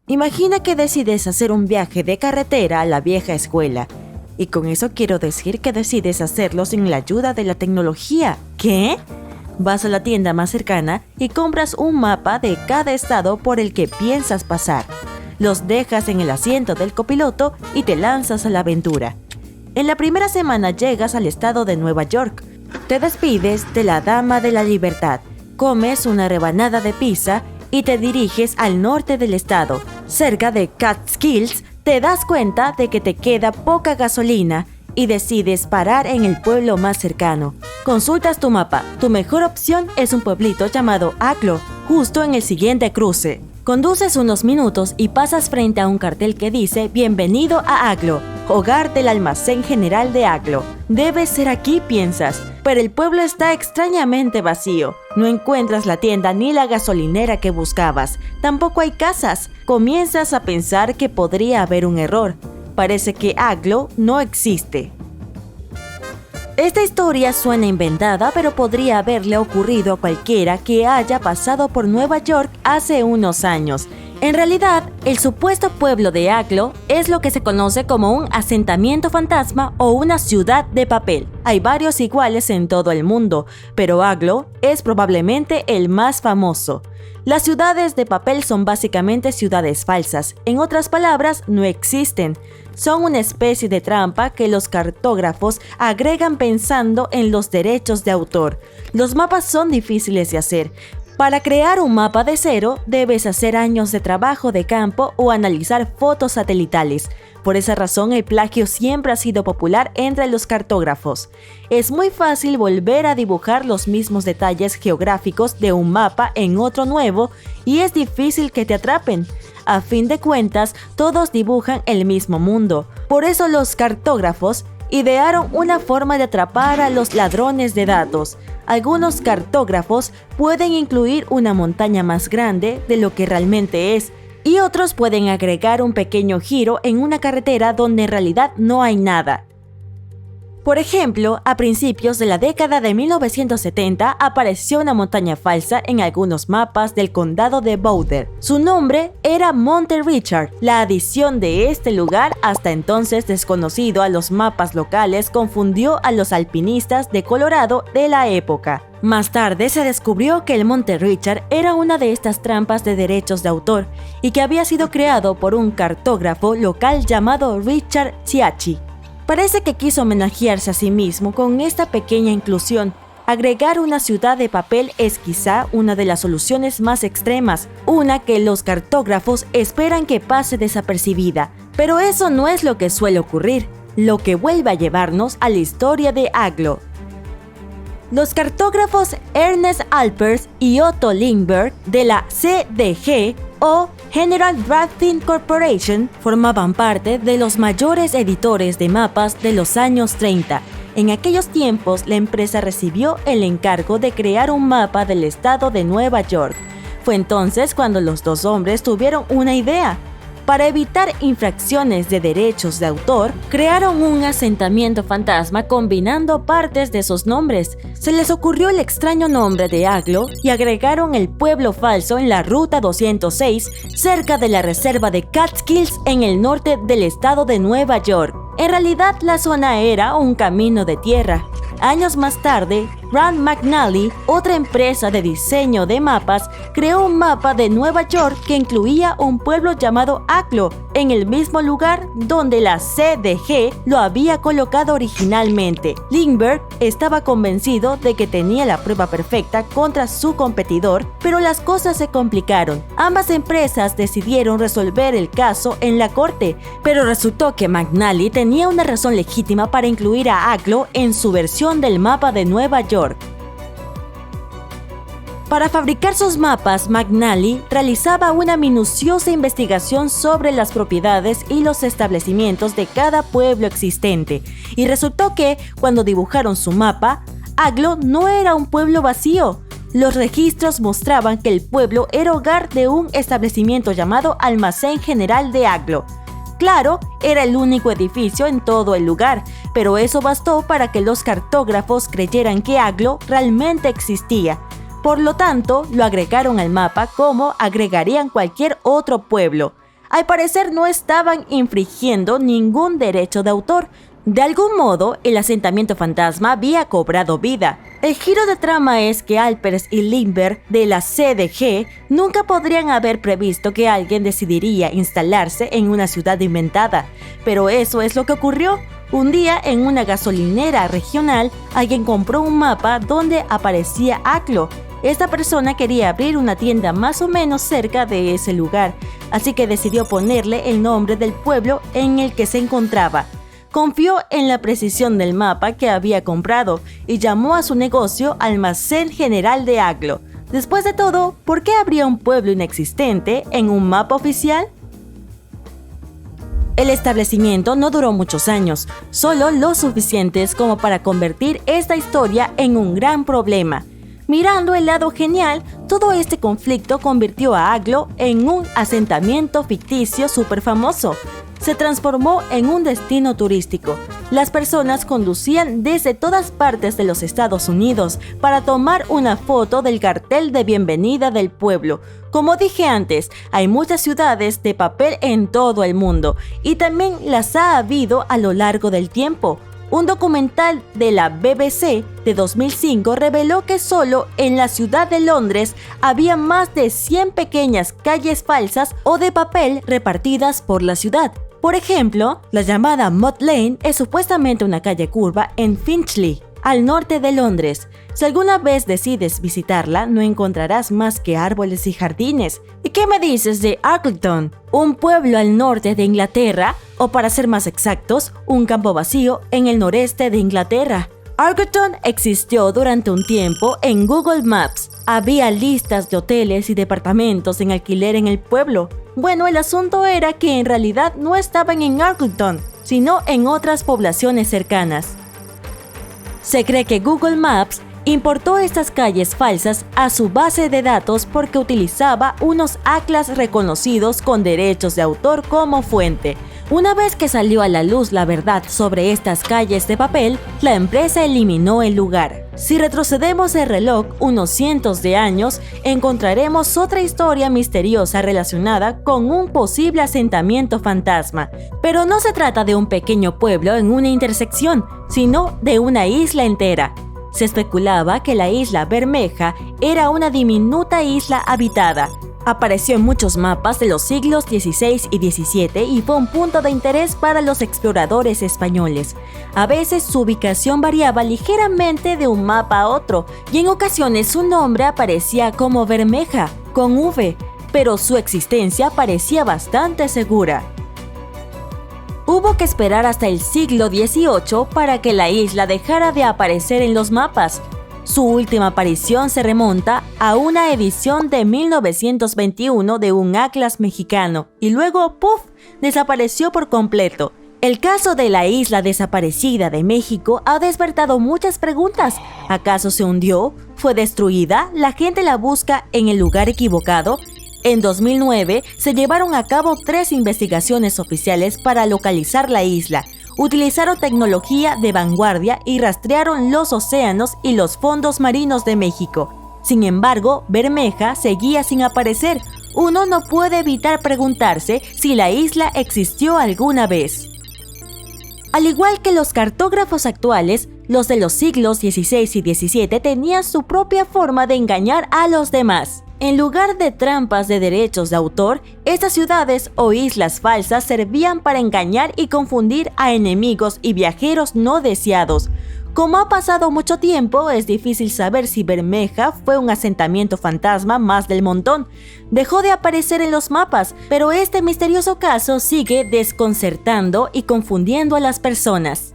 Imagina que decides hacer un viaje de carretera a la vieja escuela. Y con eso quiero decir que decides hacerlo sin la ayuda de la tecnología. ¿Qué? Vas a la tienda más cercana y compras un mapa de cada estado por el que piensas pasar. Los dejas en el asiento del copiloto y te lanzas a la aventura. En la primera semana llegas al estado de Nueva York. Te despides de la Dama de la Libertad, comes una rebanada de pizza y te diriges al norte del estado. Cerca de Catskills, te das cuenta de que te queda poca gasolina y decides parar en el pueblo más cercano. Consultas tu mapa. Tu mejor opción es un pueblito llamado Aglo, justo en el siguiente cruce. Conduces unos minutos y pasas frente a un cartel que dice «Bienvenido a Aglo, hogar del almacén general de Aglo». Debe ser aquí, piensas, pero el pueblo está extrañamente vacío. No encuentras la tienda ni la gasolinera que buscabas. Tampoco hay casas. Comienzas a pensar que podría haber un error. Parece que Aglo no existe. Esta historia suena inventada, pero podría haberle ocurrido a cualquiera que haya pasado por Nueva York hace unos años. En realidad, el supuesto pueblo de Aglo es lo que se conoce como un asentamiento fantasma o una ciudad de papel. Hay varios iguales en todo el mundo, pero Aglo es probablemente el más famoso. Las ciudades de papel son básicamente ciudades falsas, en otras palabras, no existen. Son una especie de trampa que los cartógrafos agregan pensando en los derechos de autor. Los mapas son difíciles de hacer. Para crear un mapa de cero, debes hacer años de trabajo de campo o analizar fotos satelitales. Por esa razón, el plagio siempre ha sido popular entre los cartógrafos. Es muy fácil volver a dibujar los mismos detalles geográficos de un mapa en otro nuevo y es difícil que te atrapen. A fin de cuentas, todos dibujan el mismo mundo. Por eso los cartógrafos idearon una forma de atrapar a los ladrones de datos. Algunos cartógrafos pueden incluir una montaña más grande de lo que realmente es, y otros pueden agregar un pequeño giro en una carretera donde en realidad no hay nada. Por ejemplo, a principios de la década de 1970 apareció una montaña falsa en algunos mapas del condado de Boulder. Su nombre era Monte Richard. La adición de este lugar, hasta entonces desconocido a los mapas locales, confundió a los alpinistas de Colorado de la época. Más tarde se descubrió que el Monte Richard era una de estas trampas de derechos de autor y que había sido creado por un cartógrafo local llamado Richard Ciacci. Parece que quiso homenajearse a sí mismo con esta pequeña inclusión. Agregar una ciudad de papel es quizá una de las soluciones más extremas, una que los cartógrafos esperan que pase desapercibida. Pero eso no es lo que suele ocurrir, lo que vuelve a llevarnos a la historia de Aglo. Los cartógrafos Ernest Alpers y Otto Lindbergh de la CDG o General Drafting Corporation formaban parte de los mayores editores de mapas de los años 30. En aquellos tiempos, la empresa recibió el encargo de crear un mapa del estado de Nueva York. Fue entonces cuando los dos hombres tuvieron una idea. Para evitar infracciones de derechos de autor, crearon un asentamiento fantasma combinando partes de sus nombres. Se les ocurrió el extraño nombre de Aglo y agregaron el pueblo falso en la Ruta 206, cerca de la reserva de Catskills en el norte del estado de Nueva York. En realidad, la zona era un camino de tierra. Años más tarde, Rand McNally, otra empresa de diseño de mapas, creó un mapa de Nueva York que incluía un pueblo llamado Aglo, en el mismo lugar donde la CDG lo había colocado originalmente. Lindbergh estaba convencido de que tenía la prueba perfecta contra su competidor, pero las cosas se complicaron. Ambas empresas decidieron resolver el caso en la corte, pero resultó que McNally tenía una razón legítima para incluir a Aglo en su versión del mapa de Nueva York. Para fabricar sus mapas, McNally realizaba una minuciosa investigación sobre las propiedades y los establecimientos de cada pueblo existente, y resultó que, cuando dibujaron su mapa, Aglo no era un pueblo vacío. Los registros mostraban que el pueblo era hogar de un establecimiento llamado Almacén General de Aglo. Claro, era el único edificio en todo el lugar, pero eso bastó para que los cartógrafos creyeran que Aglo realmente existía. Por lo tanto, lo agregaron al mapa como agregarían cualquier otro pueblo. al parecer no estaban infringiendo ningún derecho de autor. De algún modo, el asentamiento fantasma había cobrado vida. El giro de trama es que Alpers y Lindbergh de la CDG nunca podrían haber previsto que alguien decidiría instalarse en una ciudad inventada, pero eso es lo que ocurrió. Un día, en una gasolinera regional, alguien compró un mapa donde aparecía Aklo. Esta persona quería abrir una tienda más o menos cerca de ese lugar, así que decidió ponerle el nombre del pueblo en el que se encontraba. Confió en la precisión del mapa que había comprado y llamó a su negocio Almacén General de Aklo. Después de todo, ¿por qué habría un pueblo inexistente en un mapa oficial? El establecimiento no duró muchos años, solo lo suficientes como para convertir esta historia en un gran problema. Mirando el lado genial, todo este conflicto convirtió a Aklo en un asentamiento ficticio súper famoso. Se transformó en un destino turístico. Las personas conducían desde todas partes de los Estados Unidos para tomar una foto del cartel de bienvenida del pueblo. Como dije antes, hay muchas ciudades de papel en todo el mundo y también las ha habido a lo largo del tiempo. Un documental de la BBC de 2005 reveló que solo en la ciudad de Londres había más de 100 pequeñas calles falsas o de papel repartidas por la ciudad. Por ejemplo, la llamada Mud Lane es supuestamente una calle curva en Finchley, al norte de Londres. Si alguna vez decides visitarla, no encontrarás más que árboles y jardines. ¿Y qué me dices de Arklington, un pueblo al norte de Inglaterra, o para ser más exactos, un campo vacío en el noreste de Inglaterra? Arklington existió durante un tiempo en Google Maps. Había listas de hoteles y departamentos en alquiler en el pueblo. Bueno, el asunto era que en realidad no estaban en Arklington, sino en otras poblaciones cercanas. Se cree que Google Maps importó estas calles falsas a su base de datos porque utilizaba unos atlas reconocidos con derechos de autor como fuente. Una vez que salió a la luz la verdad sobre estas calles de papel, la empresa eliminó el lugar. Si retrocedemos el reloj unos cientos de años, encontraremos otra historia misteriosa relacionada con un posible asentamiento fantasma. Pero no se trata de un pequeño pueblo en una intersección, sino de una isla entera. Se especulaba que la isla Bermeja era una diminuta isla habitada. Apareció en muchos mapas de los siglos XVI y XVII y fue un punto de interés para los exploradores españoles. A veces su ubicación variaba ligeramente de un mapa a otro y en ocasiones su nombre aparecía como Bermeja, con V, pero su existencia parecía bastante segura. Hubo que esperar hasta el siglo XVIII para que la isla dejara de aparecer en los mapas. Su última aparición se remonta a una edición de 1921 de un atlas mexicano y luego, ¡puf!, desapareció por completo. El caso de la isla desaparecida de México ha despertado muchas preguntas. ¿Acaso se hundió? ¿Fue destruida? ¿La gente la busca en el lugar equivocado? En 2009 se llevaron a cabo 3 investigaciones oficiales para localizar la isla. Utilizaron tecnología de vanguardia y rastrearon los océanos y los fondos marinos de México. Sin embargo, Bermeja seguía sin aparecer. Uno no puede evitar preguntarse si la isla existió alguna vez. Al igual que los cartógrafos actuales, los de los siglos XVI y XVII tenían su propia forma de engañar a los demás. En lugar de trampas de derechos de autor, estas ciudades o islas falsas servían para engañar y confundir a enemigos y viajeros no deseados. Como ha pasado mucho tiempo, es difícil saber si Bermeja fue un asentamiento fantasma más del montón. Dejó de aparecer en los mapas, pero este misterioso caso sigue desconcertando y confundiendo a las personas.